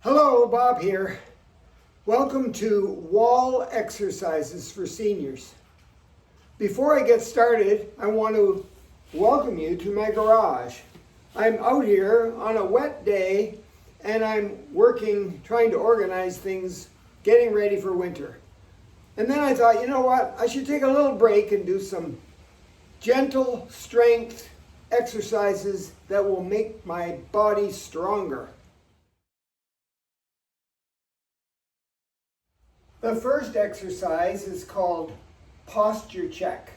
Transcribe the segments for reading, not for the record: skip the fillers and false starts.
Hello, Bob here. Welcome to Wall Exercises for Seniors. Before I get started, I want to welcome you to my garage. I'm out here on a wet day and I'm working, trying to organize things, getting ready for winter. And then I thought, you know what, I should take a little break and do some gentle strength exercises that will make my body stronger. The first exercise is called posture check.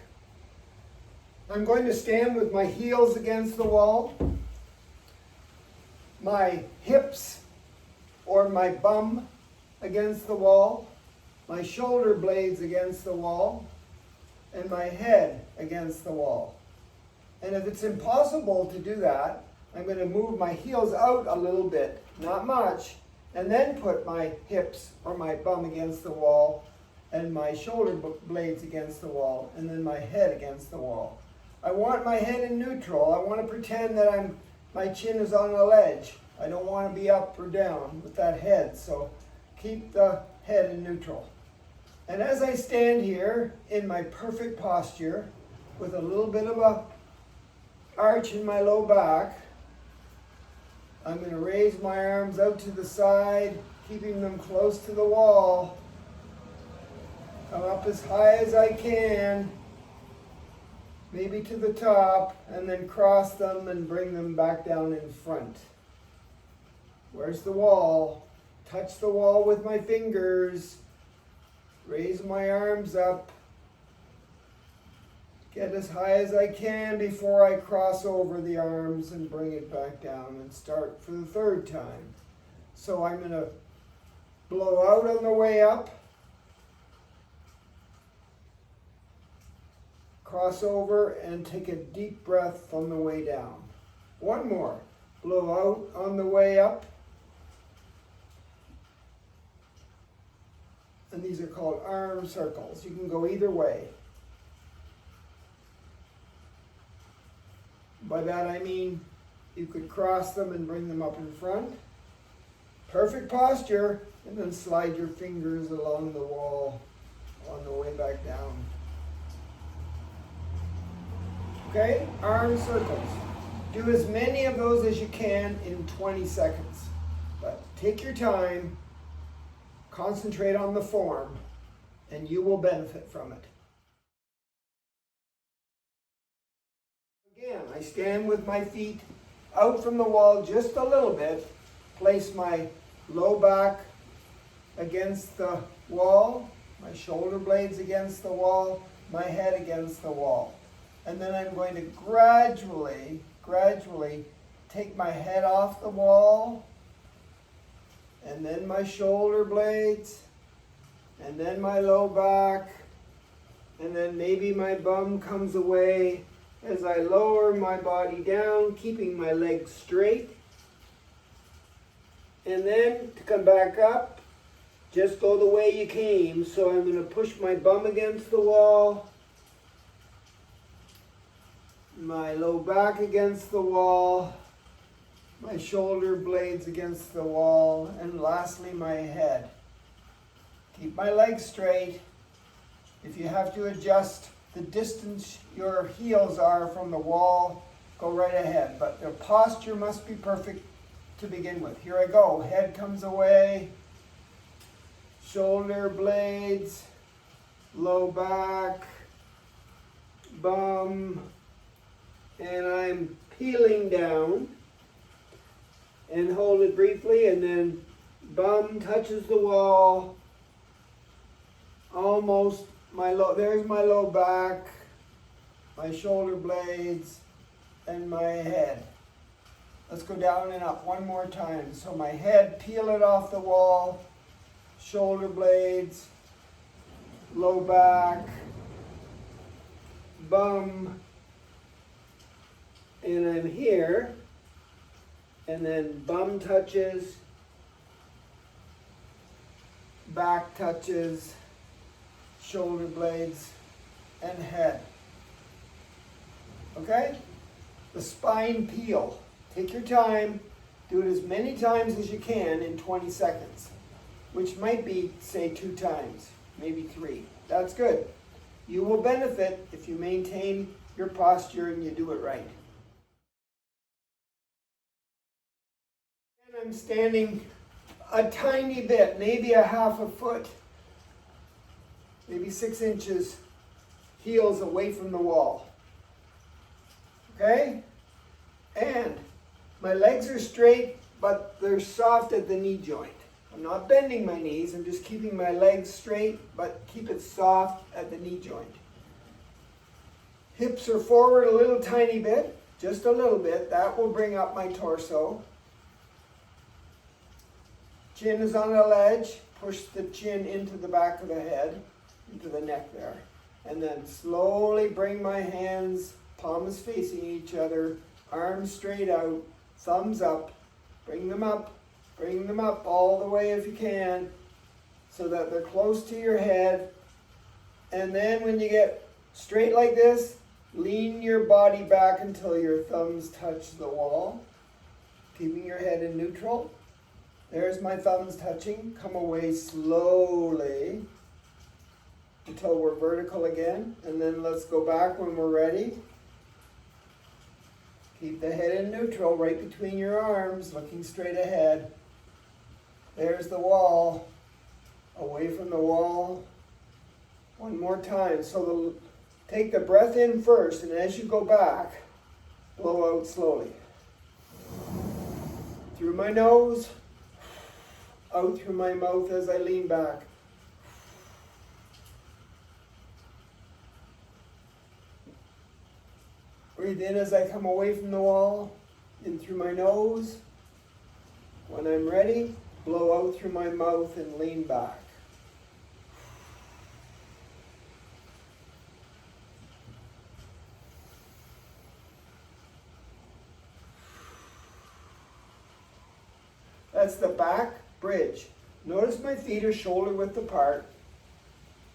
I'm going to stand with my heels against the wall, my hips or my bum against the wall, my shoulder blades against the wall, and my head against the wall. And if it's impossible to do that, I'm going to move my heels out a little bit, not much, and then put my hips or my bum against the wall and my shoulder blades against the wall and then my head against the wall. I want my head in neutral. I want to pretend that my chin is on a ledge. I don't want to be up or down with that head, so keep the head in neutral. And as I stand here in my perfect posture with a little bit of a arch in my low back, I'm going to raise my arms out to the side, keeping them close to the wall. Come up as high as I can, maybe to the top, and then cross them and bring them back down in front. Where's the wall? Touch the wall with my fingers. Raise my arms up. Get as high as I can before I cross over the arms and bring it back down and start for the third time. So I'm going to blow out on the way up, cross over and take a deep breath on the way down. One more. Blow out on the way up. And these are called arm circles. You can go either way. By that I mean you could cross them and bring them up in front. Perfect posture, and then slide your fingers along the wall on the way back down. Okay, arm circles. Do as many of those as you can in 20 seconds. But take your time, concentrate on the form, and you will benefit from it. Again, I stand with my feet out from the wall just a little bit, place my low back against the wall, my shoulder blades against the wall, my head against the wall. And then I'm going to gradually take my head off the wall, and then my shoulder blades, and then my low back, and then maybe my bum comes away as I lower my body down, keeping my legs straight. And then to come back up, just go the way you came. So I'm going to push my bum against the wall, my low back against the wall, my shoulder blades against the wall, and lastly my head. Keep my legs straight. If you have to adjust the distance your heels are from the wall, go right ahead. But the posture must be perfect to begin with. Here I go. Head comes away, shoulder blades, low back, bum, and I'm peeling down, and hold it briefly, and then bum touches the wall, almost there's my low back, my shoulder blades, and my head. Let's go down and up one more time. So my head, peel it off the wall, shoulder blades, low back, bum, and I'm here, and then bum touches, back touches, shoulder blades, and head. Okay? The spine peel. Take your time. Do it as many times as you can in 20 seconds, which might be, say, 2 times, maybe 3. That's good. You will benefit if you maintain your posture and you do it right. And I'm standing a tiny bit, maybe a half a foot, maybe 6 inches, heels away from the wall. Okay? And my legs are straight, but they're soft at the knee joint. I'm not bending my knees, I'm just keeping my legs straight, but keep it soft at the knee joint. Hips are forward a little tiny bit, just a little bit. That will bring up my torso. Chin is on a ledge. Push the chin into the back of the head, into the neck there. And then slowly bring my hands, palms facing each other, arms straight out, thumbs up. Bring them up all the way if you can, so that they're close to your head. And then when you get straight like this, lean your body back until your thumbs touch the wall, keeping your head in neutral. There's my thumbs touching. Come away slowly until we're vertical again. And then let's go back when we're ready. Keep the head in neutral right between your arms, looking straight ahead. There's the wall. Away from the wall. One more time. So take the breath in first, and as you go back, blow out slowly. Through my nose, out through my mouth as I lean back. Breathe in as I come away from the wall, in through my nose. When I'm ready, blow out through my mouth and lean back. That's the back bridge. Notice my feet are shoulder width apart.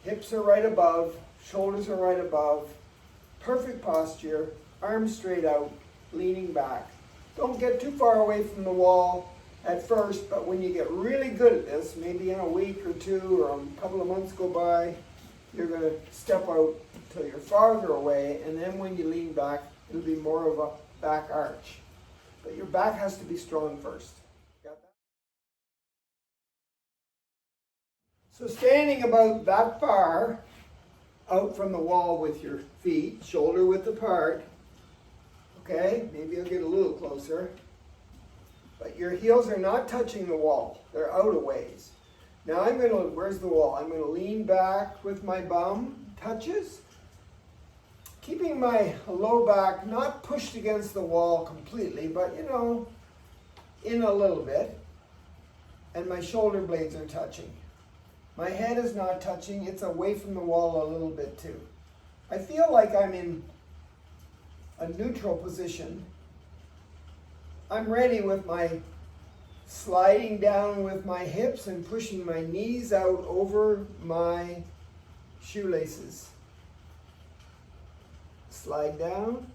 Hips are right above, shoulders are right above. Perfect posture, arms straight out, leaning back. Don't get too far away from the wall at first, but when you get really good at this, maybe in a week or 2 or a couple of months go by, you're going to step out until you're farther away, and then when you lean back, it'll be more of a back arch. But your back has to be strong first. Got that? So standing about that far out from the wall with your feet, shoulder width apart, okay, maybe I'll get a little closer, but your heels are not touching the wall, they're out a ways. Now I'm going to, where's the wall? I'm going to lean back with my bum, touches, keeping my low back not pushed against the wall completely, but you know, in a little bit, and my shoulder blades are touching. My head is not touching, it's away from the wall a little bit too. I feel like I'm in a neutral position. I'm ready with my sliding down with my hips and pushing my knees out over my shoelaces. Slide down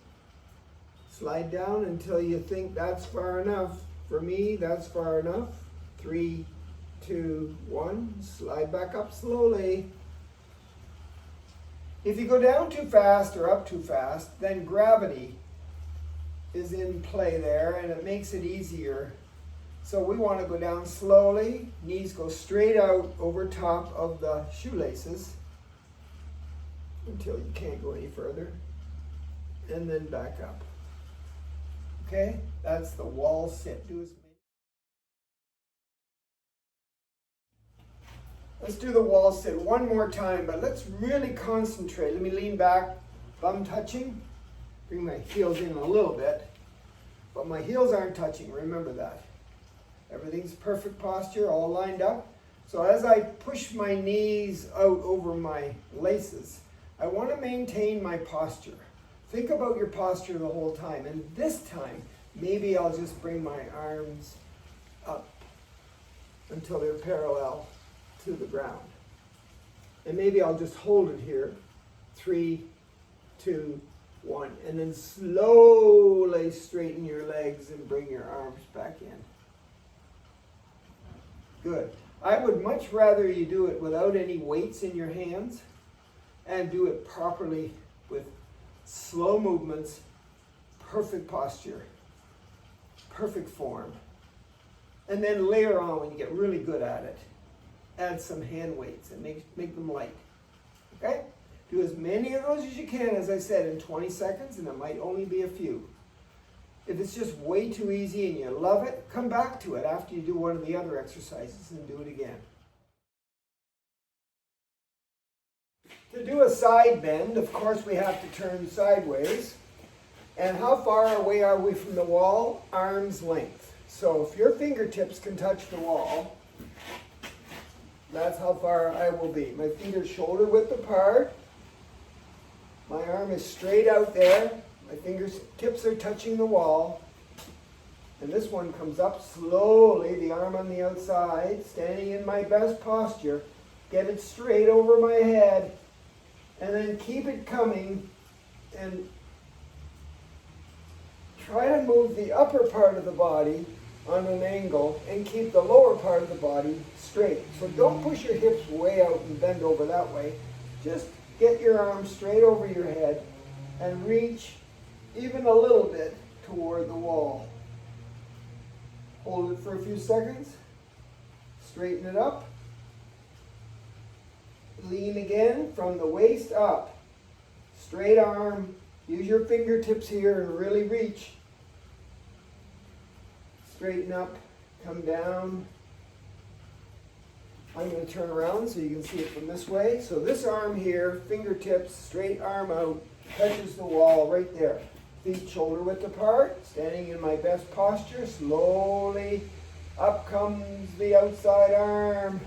until you think that's far enough. For me, that's far enough. 3, 2, 1, slide back up slowly. If you go down too fast or up too fast, then gravity is in play there and it makes it easier. So we want to go down slowly, knees go straight out over top of the shoelaces until you can't go any further, and then back up. Okay, that's the wall sit. Let's do the wall sit one more time, but let's really concentrate. Let me lean back, bum touching. Bring my heels in a little bit, but my heels aren't touching, remember that. Everything's perfect posture, all lined up. So as I push my knees out over my laces, I want to maintain my posture. Think about your posture the whole time, and this time, maybe I'll just bring my arms up until they're parallel to the ground. And maybe I'll just hold it here. 3, 2, 1. And then slowly straighten your legs and bring your arms back in. Good. I would much rather you do it without any weights in your hands and do it properly with slow movements, perfect posture, perfect form. And then later on, when you get really good at it, add some hand weights and make them light. Okay? Do as many of those as you can, as I said, in 20 seconds, and it might only be a few. If it's just way too easy and you love it, come back to it after you do one of the other exercises and do it again. To do a side bend, of course, we have to turn sideways. And how far away are we from the wall? Arm's length. So if your fingertips can touch the wall, that's how far I will be. My feet are shoulder width apart. My arm is straight out there. My fingertips are touching the wall. And this one comes up slowly, the arm on the outside, standing in my best posture. Get it straight over my head. And then keep it coming and try to move the upper part of the body on an angle and keep the lower part of the body straight. So don't push your hips way out and bend over that way. Just get your arms straight over your head and reach even a little bit toward the wall. Hold it for a few seconds. Straighten it up. Lean again from the waist up. Straight arm. Use your fingertips here and really reach. Straighten up. Come down. I'm going to turn around so you can see it from this way. So this arm here, fingertips, straight arm out, touches the wall right there. Feet shoulder width apart, standing in my best posture. Slowly up comes the outside arm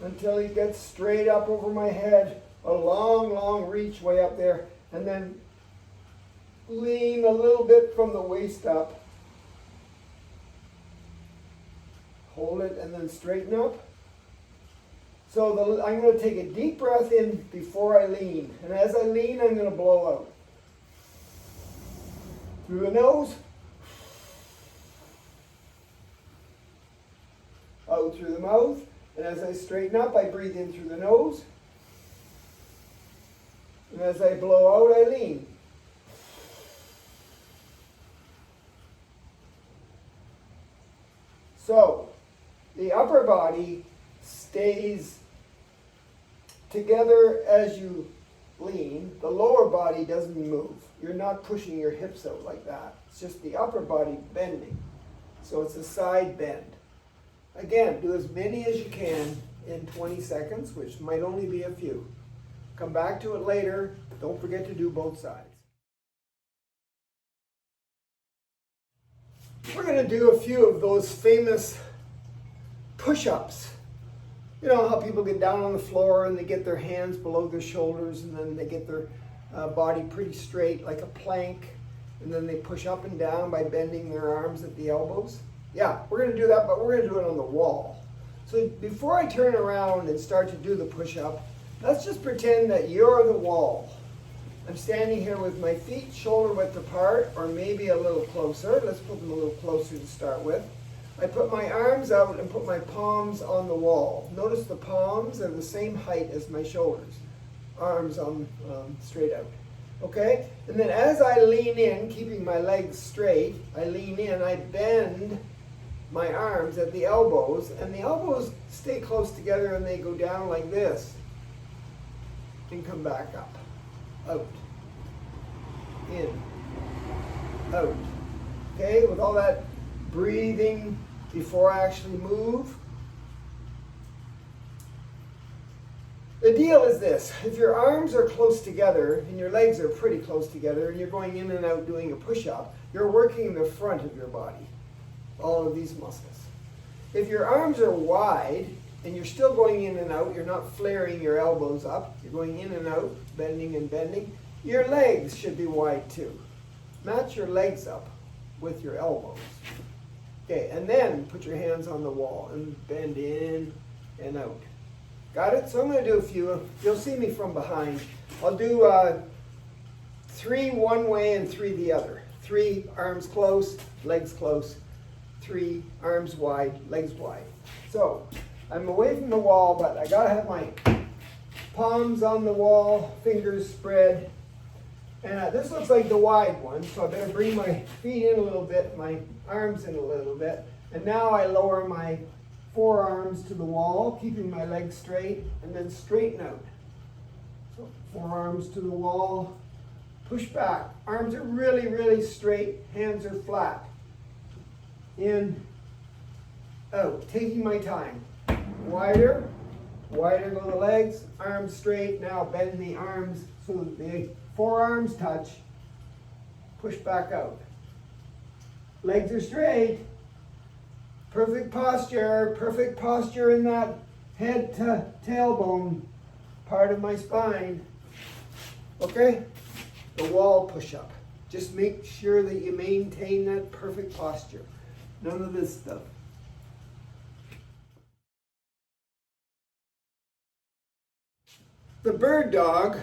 until he gets straight up over my head. A long, long reach way up there. And then lean a little bit from the waist up. Hold it and then straighten up. So I'm going to take a deep breath in before I lean. And as I lean, I'm going to blow out. Through the nose. Out through the mouth. And as I straighten up, I breathe in through the nose. And as I blow out, I lean. So, the upper body stays together as you lean. The lower body doesn't move. You're not pushing your hips out like that. It's just the upper body bending. So it's a side bend. Again, do as many as you can in 20 seconds, which might only be a few. Come back to it later. Don't forget to do both sides. We're going to do a few of those famous push-ups. You know how people get down on the floor and they get their hands below their shoulders and then they get their body pretty straight like a plank, and then they push up and down by bending their arms at the elbows. Yeah, we're going to do that, but we're going to do it on the wall. So before I turn around and start to do the push-up, let's just pretend that you're the wall. I'm standing here with my feet shoulder width apart, or maybe a little closer. Let's put them a little closer to start with. I put my arms out and put my palms on the wall. Notice the palms are the same height as my shoulders. Arms on straight out. Okay? And then as I lean in, keeping my legs straight, I lean in, I bend my arms at the elbows, and the elbows stay close together and they go down like this and come back up. Out. In. Out. Okay? With all that breathing before I actually move. The deal is this: if your arms are close together and your legs are pretty close together and you're going in and out doing a push-up, you're working the front of your body, all of these muscles. If your arms are wide and you're still going in and out, you're not flaring your elbows up, you're going in and out, bending and bending, your legs should be wide too. Match your legs up with your elbows. Okay, and then put your hands on the wall and bend in and out. Got it? So I'm going to do a few. You'll see me from behind. I'll do 3 one way and 3 the other. 3 arms close, legs close. 3 arms wide, legs wide. So I'm away from the wall, but I gotta have my palms on the wall, fingers spread. And this looks like the wide one, so I better bring my feet in a little bit, my arms in a little bit. And now I lower my forearms to the wall, keeping my legs straight, and then straighten out. So forearms to the wall, push back. Arms are really, really straight, hands are flat. In, out, taking my time. Wider, wider go the legs, arms straight. Now bend the arms so that the forearms touch. Push back out. Legs are straight. Perfect posture in that head to tailbone part of my spine. Okay? The wall push-up. Just make sure that you maintain that perfect posture. None of this stuff. The bird dog,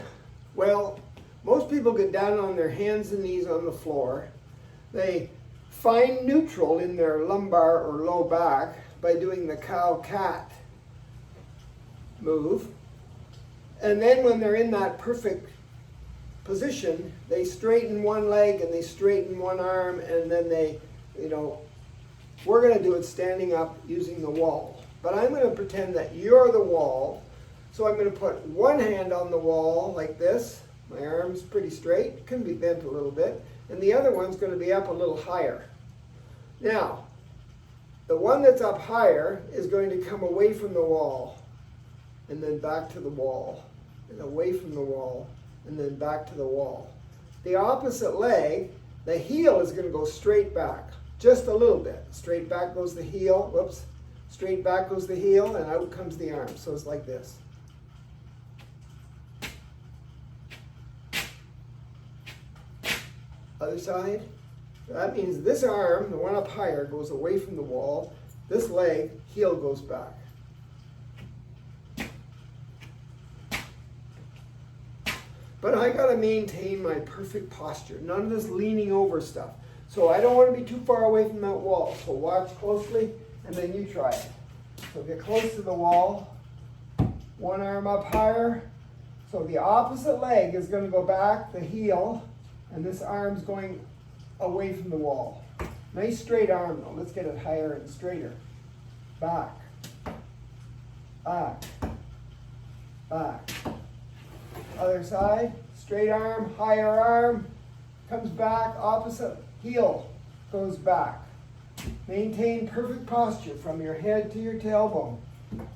well, most people get down on their hands and knees on the floor. They find neutral in their lumbar or low back by doing the cow-cat move. And then when they're in that perfect position, they straighten one leg and they straighten one arm, and then they, we're going to do it standing up using the wall. But I'm going to pretend that you're the wall. So I'm going to put one hand on the wall like this. My arm's pretty straight, can be bent a little bit. And the other one's going to be up a little higher. Now, the one that's up higher is going to come away from the wall, and then back to the wall, and away from the wall, and then back to the wall. The opposite leg, the heel is going to go straight back, just a little bit. Straight back goes the heel, whoops. Straight back goes the heel, and out comes the arm. So it's like this. Other side. That means this arm, the one up higher, goes away from the wall. This leg, heel goes back. But I gotta maintain my perfect posture. None of this leaning over stuff. So I don't want to be too far away from that wall. So watch closely, and then you try it. So get close to the wall. One arm up higher. So the opposite leg is going to go back, the heel, and this arm's going away from the wall. Nice straight arm though. Let's get it higher and straighter. Back. Back. Back. Other side. Straight arm, higher arm. Comes back, opposite heel goes back. Maintain perfect posture from your head to your tailbone.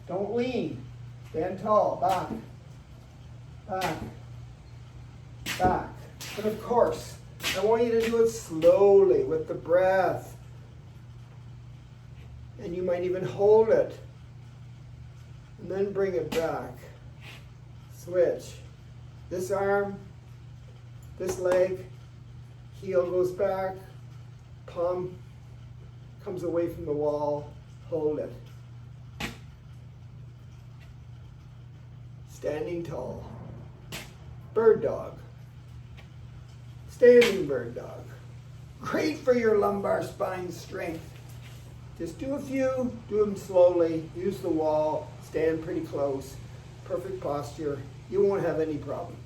Don't lean. Stand tall. Back. Back. Back. But of course, I want you to do it slowly with the breath. And you might even hold it. And then bring it back. Switch. This arm, this leg, heel goes back, palm comes away from the wall, hold it. Standing tall. Bird dog. Standing bird dog. Great for your lumbar spine strength. Just do a few, do them slowly, use the wall, stand pretty close, perfect posture. You won't have any problems.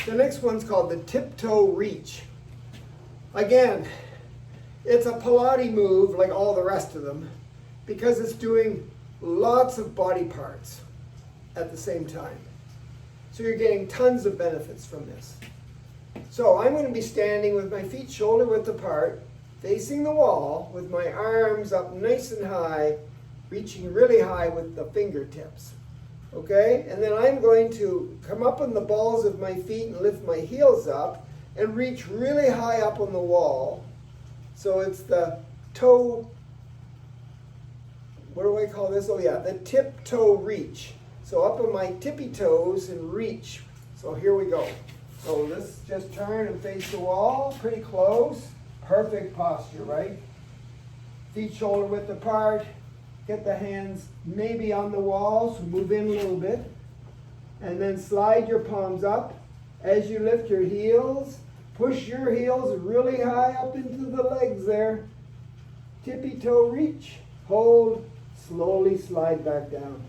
The next one's called the tiptoe reach. Again, it's a Pilates move like all the rest of them because it's doing lots of body parts at the same time. So you're getting tons of benefits from this. So I'm going to be standing with my feet shoulder width apart, facing the wall with my arms up nice and high, reaching really high with the fingertips. Okay? And then I'm going to come up on the balls of my feet and lift my heels up and reach really high up on the wall. So it's the toe, what do I call this? Oh yeah, the tiptoe reach. So up on my tippy toes and reach. So here we go. So let's just turn and face the wall, pretty close. Perfect posture, right? Feet shoulder width apart. Get the hands maybe on the wall, so move in a little bit. And then slide your palms up. As you lift your heels, push your heels really high up into the legs there. Tippy toe reach. Hold. Slowly slide back down.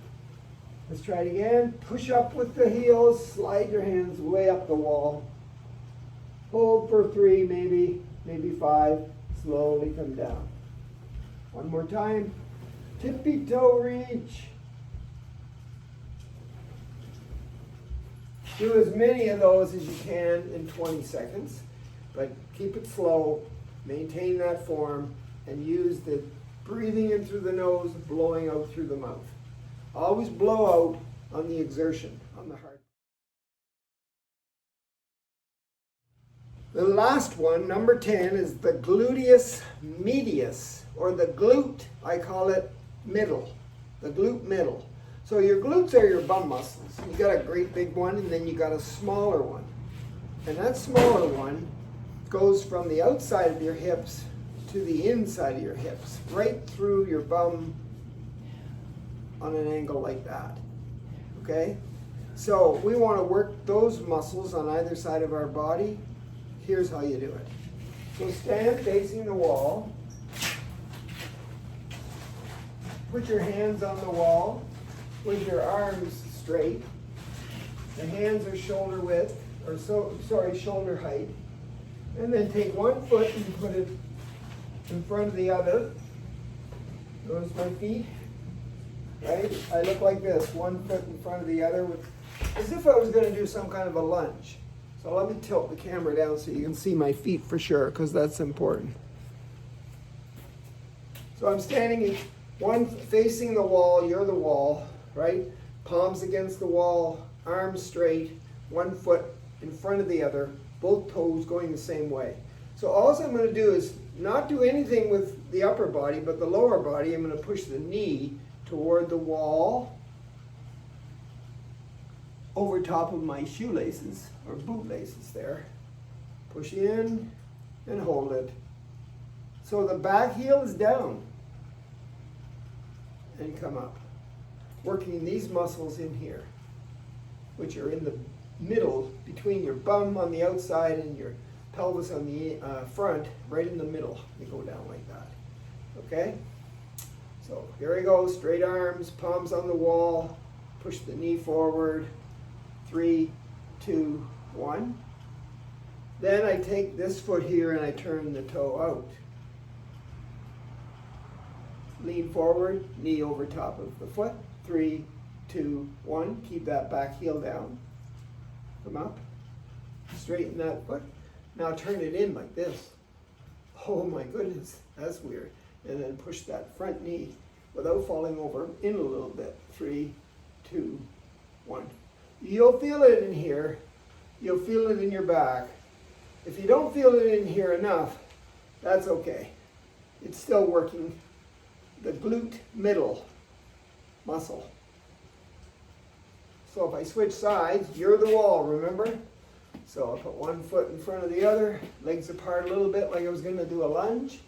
Let's try it again. Push up with the heels. Slide your hands way up the wall. Hold for 3, maybe 5. Slowly come down. One more time. Tippy toe reach. Do as many of those as you can in 20 seconds, but keep it slow, maintain that form, and use the breathing in through the nose, blowing out through the mouth. Always blow out on the exertion, on the heart. The last one, number 10, is the gluteus medius, or the glute, I call it middle, the glute middle. So your glutes are your bum muscles. You got a great big one, and then you got a smaller one. And that smaller one goes from the outside of your hips to the inside of your hips, right through your bum on an angle like that. Okay? So we want to work those muscles on either side of our body. Here's how you do it. So stand facing the wall. Put your hands on the wall with your arms straight. The hands are shoulder width, or shoulder height. And then take one foot and put it in front of the other. Notice my feet, right? I look like this, one foot in front of the other, as if I was going to do some kind of a lunge. So let me tilt the camera down so you can see my feet for sure, because that's important. So I'm standing one facing the wall, you're the wall, right? Palms against the wall, arms straight, one foot in front of the other, both toes going the same way. So all I'm going to do is not do anything with the upper body, but the lower body. I'm going to push the knee toward the wall over top of my shoelaces or bootlaces there. Push in and hold it. So the back heel is down and come up. Working these muscles in here, which are in the middle between your bum on the outside and your pelvis on the front, right in the middle. You go down like that. Okay? So here we go. Straight arms, palms on the wall. Push the knee forward. 3, 2, 1. Then I take this foot here and I turn the toe out. Lean forward, knee over top of the foot. 3, 2, 1. Keep that back heel down. Come up. Straighten that foot. Now turn it in like this. Oh my goodness, that's weird. And then push that front knee without falling over in a little bit. 3, 2, 1. You'll feel it in here. You'll feel it in your back. If you don't feel it in here enough, that's okay. It's still working the glute middle muscle. So if I switch sides, you're the wall, remember? So I put one foot in front of the other, legs apart a little bit like I was going to do a lunge.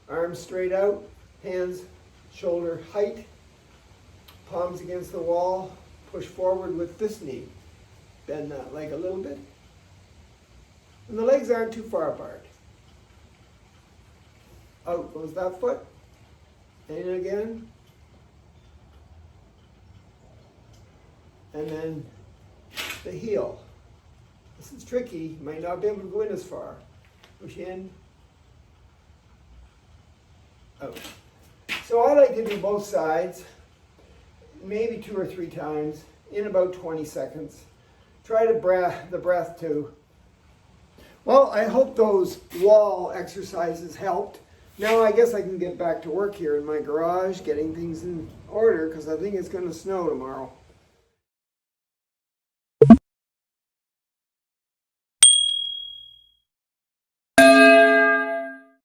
Arms straight out, hands shoulder height, palms against the wall, push forward with this knee. Bend that leg a little bit. And the legs aren't too far apart. Out goes that foot. In again. And then the heel. This is tricky. You might not be able to go in as far. Push in. Out. So I like to do both sides, maybe 2 or 3 times in about 20 seconds. Try to the breath too. Well, I hope those wall exercises helped. Now I guess I can get back to work here in my garage, getting things in order because I think it's going to snow tomorrow.